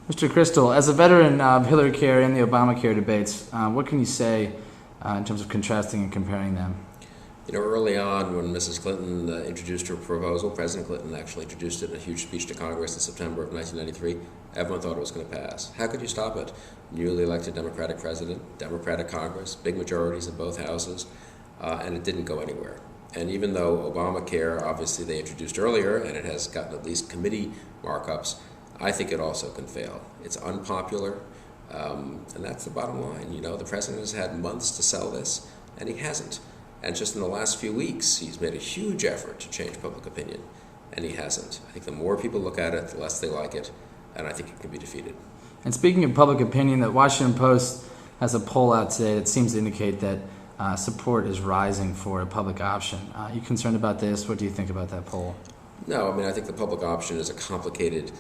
Mr. Kristol, as a veteran of Hillary and the Obamacare debates, what can you say in terms of contrasting and comparing them? You know, early on when Mrs. Clinton introduced her proposal, President Clinton actually introduced it in a huge speech to Congress in September of 1993, everyone thought it was going to pass. How could you stop it? Newly elected Democratic president, Democratic Congress, big majorities in both houses, and it didn't go anywhere. And even though Obamacare, obviously they introduced earlier, and it has gotten at least committee markups, I think it also can fail. It's unpopular, and that's the bottom line. You know, the president has had months to sell this, and he hasn't. And just in the last few weeks, he's made a huge effort to change public opinion, and he hasn't. I think the more people look at it, the less they like it, and I think it can be defeated. And speaking of public opinion, the Washington Post has a poll out today that seems to indicate that support is rising for a public option. Are you concerned about this? What do you think about that poll? No, I mean, I think the public option is a complicated,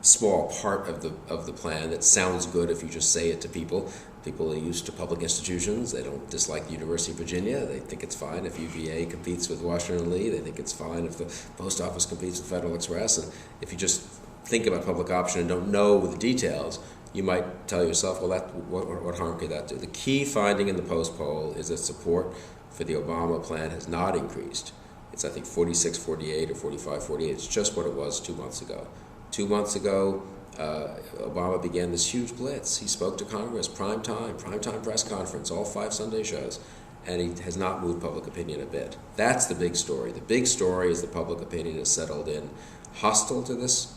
small part of the plan that sounds good if you just say it to people. People are used to public institutions. They don't dislike the University of Virginia. They think it's fine if UVA competes with Washington Lee. They think it's fine if the post office competes with Federal Express. And if you just think about public option and don't know the details, you might tell yourself, well, what harm could that do? The key finding in the Post poll is that support for the Obama plan has not increased. It's, I think, 46-48 or 45-48. It's just what it was 2 months ago. 2 months ago, Obama began this huge blitz. He spoke to Congress, prime time press conference, all 5 Sunday shows, and he has not moved public opinion a bit. That's the big story. The big story is the public opinion is settled in, hostile to this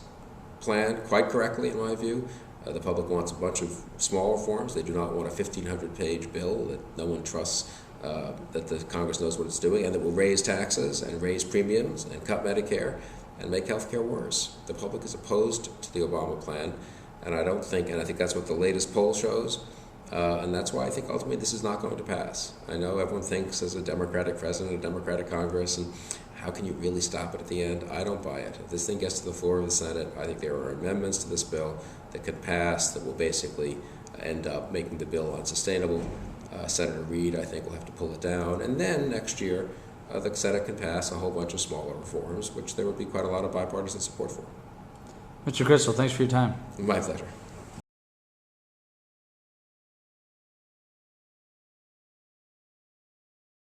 plan, quite correctly in my view. The public wants a bunch of small reforms. They do not want a 1,500-page bill that no one trusts that the Congress knows what it's doing, and that will raise taxes and raise premiums and cut Medicare and make health care worse. The public is opposed to the Obama plan, and I think that's what the latest poll shows, and that's why I think ultimately this is not going to pass. I know everyone thinks as a Democratic president, a Democratic Congress, and how can you really stop it at the end? I don't buy it. If this thing gets to the floor of the Senate, I think there are amendments to this bill that could pass that will basically end up making the bill unsustainable. Senator Reid, I think, will have to pull it down, and then next year, the Senate can pass a whole bunch of smaller reforms, which there would be quite a lot of bipartisan support for. Mr. Kristol, thanks for your time. My pleasure.